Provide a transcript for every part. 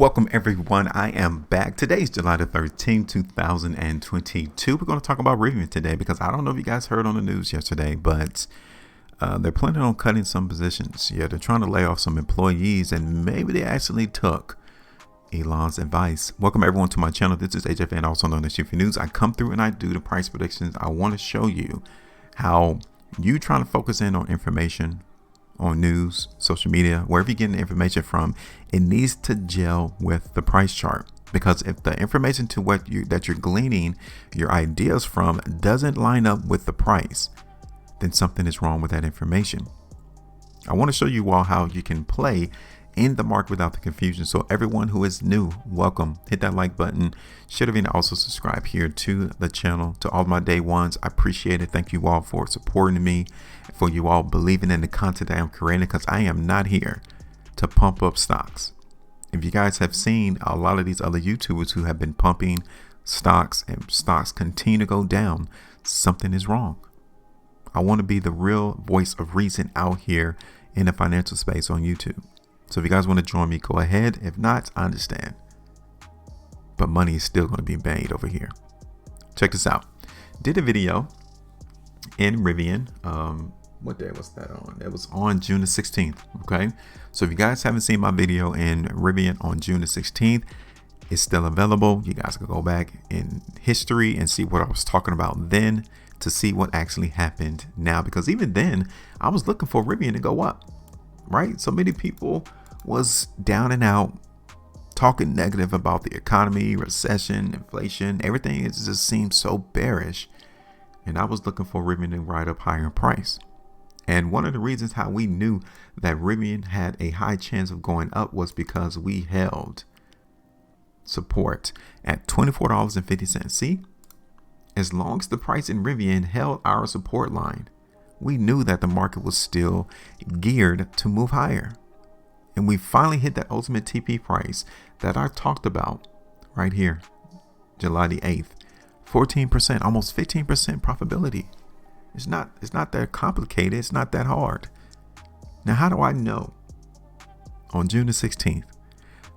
Welcome everyone. I am back. Today's July the 13th, 2022. We're going to talk about Rivian today because I don't know if you guys heard on the news yesterday, but they're planning on cutting some positions. Yeah, they're trying to lay off some employees, and maybe they actually took Elon's advice. Welcome everyone to my channel. This is HueFin, also known as HueFin News. I come through and I do the price predictions. I want to show you how you trying to focus in on information, on news, social media, wherever you're getting the information from, it needs to gel with the price chart. Because if the information to that you're gleaning your ideas from doesn't line up with the price, then something is wrong with that information. I want to show you all how you can play in the market without the confusion. So everyone who is new, welcome. Hit that like button. Share the video, also subscribe here to the channel. To all my day ones, I appreciate it. Thank you all for supporting me, for you all believing in the content that I'm creating, because I am not here to pump up stocks. If you guys have seen a lot of these other YouTubers who have been pumping stocks and stocks continue to go down, something is wrong. I want to be the real voice of reason out here in the financial space on YouTube. So if you guys want to join me, go ahead. If not, I understand. But money is still going to be made over here. Check this out. Did a video in Rivian. What day was that on? It was on June the 16th. Okay. So if you guys haven't seen my video in Rivian on June the 16th, it's still available. You guys can go back in history and see what I was talking about then to see what actually happened now. Because even then, I was looking for Rivian to go up. Right? So many people was down and out, talking negative about the economy, recession, inflation, everything. It just seemed so bearish. And I was looking for Rivian to ride up higher in price. And one of the reasons how we knew that Rivian had a high chance of going up was because we held support at $24.50. See, as long as the price in Rivian held our support line, we knew that the market was still geared to move higher. And we finally hit that ultimate TP price that I talked about right here, July the 8th. 14%, almost 15% profitability. It's not that complicated. It's not that hard. Now, how do I know on June the 16th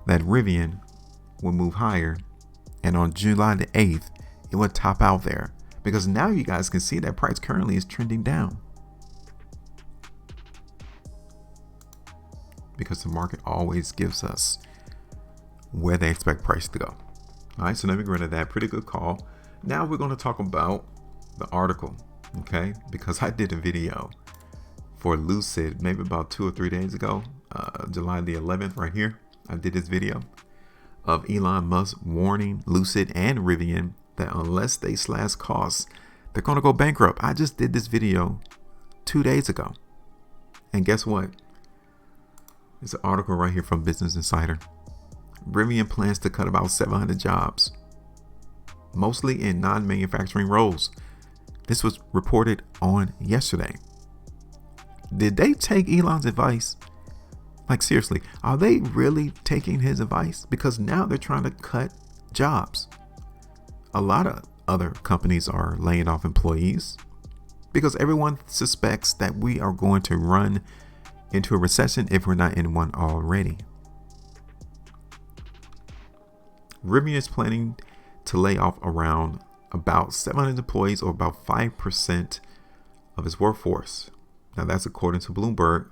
that Rivian will move higher, and on July the 8th, it would top out there? Because now you guys can see that price currently is trending down. Because the market always gives us where they expect price to go. All right, so let me get rid of that. Pretty good call. Now we're going to talk about the article, okay? Because I did a video for Lucid maybe about 2 or 3 days ago, July the 11th, right here. I did this video of Elon Musk warning Lucid and Rivian that unless they slash costs, they're going to go bankrupt. I just did this video 2 days ago. And guess what? It's an article right here from Business Insider. Rivian plans to cut about 700 jobs, mostly in non-manufacturing roles. This was reported on yesterday. Did they take Elon's advice? Like, seriously, are they really taking his advice? Because now they're trying to cut jobs. A lot of other companies are laying off employees because everyone suspects that we are going to run into a recession if we're not in one already. Rivian is planning to lay off around about 700 employees, or about 5% of its workforce. Now that's according to Bloomberg,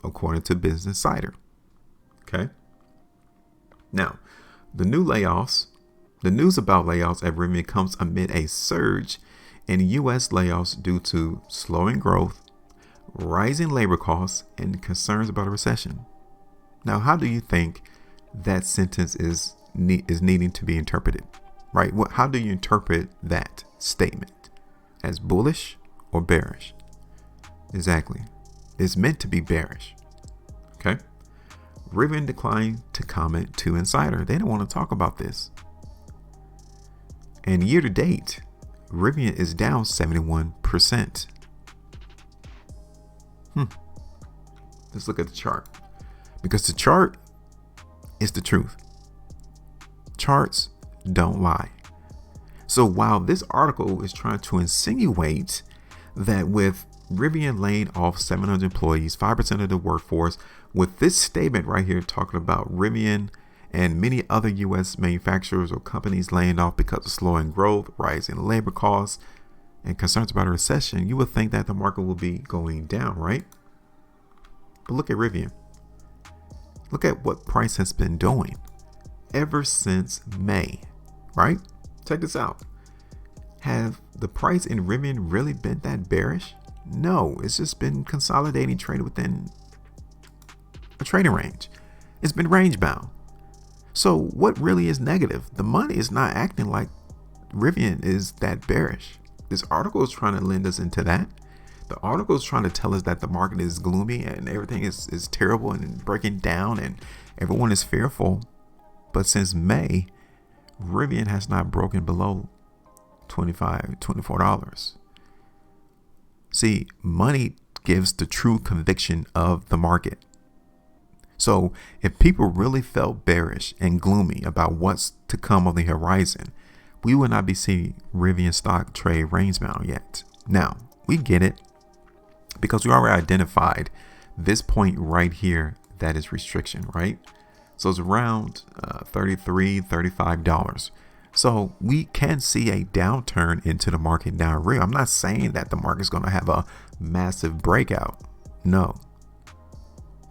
according to Business Insider. Okay. Now, the news about layoffs at Rivian comes amid a surge in U.S. layoffs due to slowing growth, rising labor costs, and concerns about a recession. Now, how do you think that sentence is needing to be interpreted, right? How do you interpret that statement? As bullish or bearish? Exactly. It's meant to be bearish. Okay. Rivian declined to comment to Insider. They don't want to talk about this. And year to date, Rivian is down 71%. Let's look at the chart, because the chart is the truth. Charts don't lie. So while this article is trying to insinuate that with Rivian laying off 700 employees, 5% of the workforce, with this statement right here talking about Rivian and many other U.S. manufacturers or companies laying off because of slowing growth, rising labor costs, and concerns about a recession, you would think that the market will be going down, right? But look at Rivian. Look at what price has been doing ever since May, right? Check this out. Have the price in Rivian really been that bearish? No, it's just been consolidating, traded within a trading range. It's been range bound. So what really is negative? The money is not acting like Rivian is that bearish. This article is trying to lend us into that. The article is trying to tell us that the market is gloomy and everything is terrible and breaking down and everyone is fearful. But since May, Rivian has not broken below $25, $24. See, money gives the true conviction of the market. So if people really felt bearish and gloomy about what's to come on the horizon, we would not be seeing Rivian stock trade range bound yet. Now, we get it because we already identified this point right here that is restriction, right? So it's around $33, $35. So we can see a downturn into the market down real. I'm not saying that the market's going to have a massive breakout. No.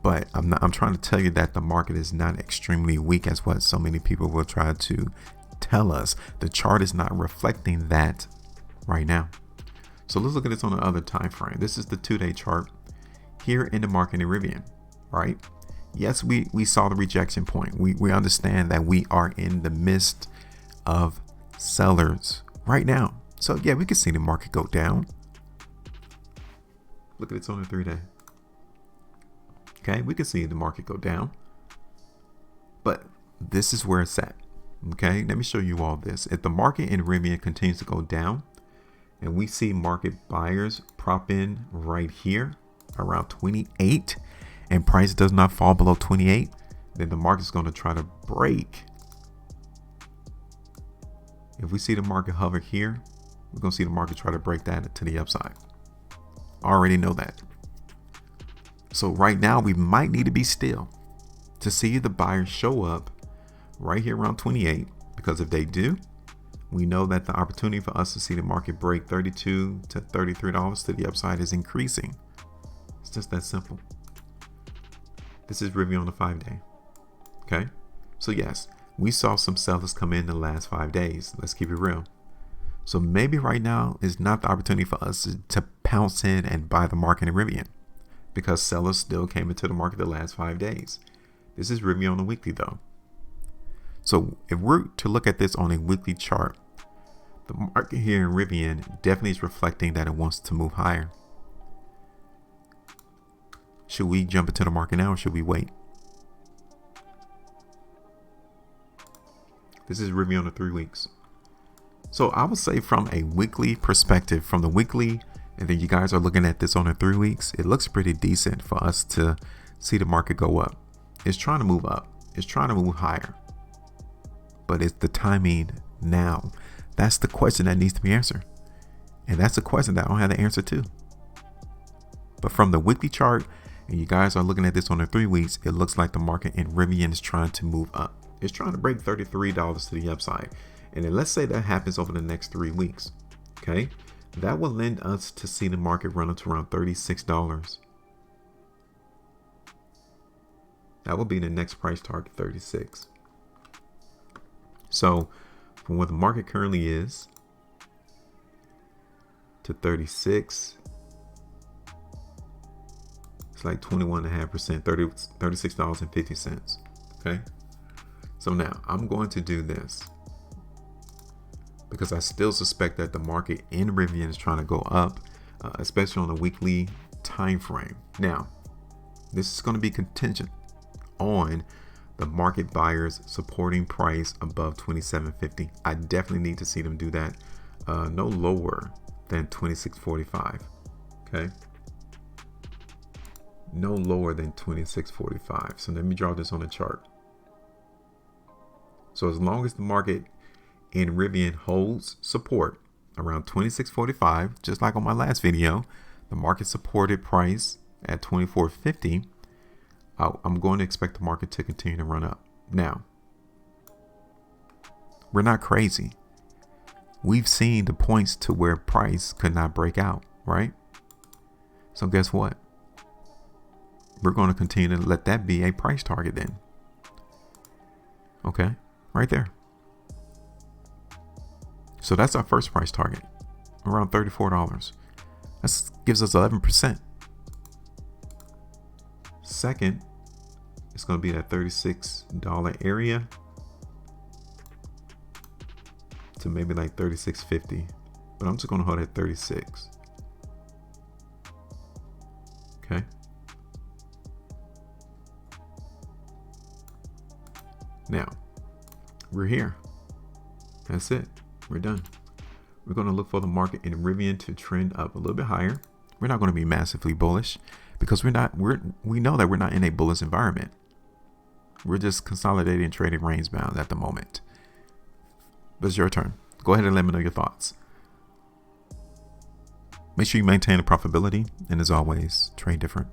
But I'm trying to tell you that the market is not extremely weak as what so many people will try to tell us. The chart is not reflecting that right now. So let's look at this on the other time frame. This is the 2-day chart here in the market in Rivian, right? Yes, we saw the rejection point. We understand that we are in the midst of sellers right now. So yeah, we can see the market go down. Look at it on the 3-day. Okay, we can see the market go down. But this is where it's at. Okay, let me show you all this. If the market in Rivian continues to go down and we see market buyers prop in right here around 28 and price does not fall below 28, then the market's going to try to break. If we see the market hover here, we're going to see the market try to break that to the upside. Already know that. So right now we might need to be still to see the buyers show up right here around 28, because if they do, we know that the opportunity for us to see the market break $32 to $33 to the upside is increasing. It's just that simple. This is Rivian on the 5-day. Okay, so yes, we saw some sellers come in the last 5 days. Let's keep it real. So maybe right now is not the opportunity for us to pounce in and buy the market in Rivian, because sellers still came into the market the last 5 days. This is Rivian on the weekly though. So if we're to look at this on a weekly chart, the market here in Rivian definitely is reflecting that it wants to move higher. Should we jump into the market now or should we wait? This is Rivian on the 3 weeks. So I would say from a weekly perspective, from the weekly, and then you guys are looking at this on the 3 weeks, it looks pretty decent for us to see the market go up. It's trying to move up. It's trying to move higher. But it's the timing now. That's the question that needs to be answered. And that's the question that I don't have the answer to. But from the weekly chart, and you guys are looking at this on the 3 weeks, it looks like the market in Rivian is trying to move up. It's trying to break $33 to the upside. And then let's say that happens over the next 3 weeks. Okay. That will lend us to see the market run up to around $36. That will be the next price target, 36. So from what the market currently is to 36, it's like 21.5%, $36.50. Okay. So now I'm going to do this because I still suspect that the market in Rivian is trying to go up, especially on a weekly time frame. Now, this is going to be contingent on the market buyers supporting price above $27.50. I definitely need to see them do that no lower than $26.45. Okay, no lower than $26.45. So let me draw this on the chart. So as long as the market in Rivian holds support around $26.45, just like on my last video, the market supported price at $24.50. I'm going to expect the market to continue to run up. Now, We're not crazy. We've seen the points to where price could not break out, right? So guess what? We're going to continue to let that be a price target then. Okay, right there. So that's our first price target, around $34. That gives us 11%. Second, it's going to be that $36 area to maybe like $36.50, but I'm just going to hold at 36. Okay. Now we're here. That's it. We're done. We're going to look for the market in Rivian to trend up a little bit higher. We're not going to be massively bullish because we know that we're not in a bullish environment. We're just consolidating and trading range bound at the moment. But it's your turn. Go ahead and let me know your thoughts. Make sure you maintain the profitability, and as always, trade different.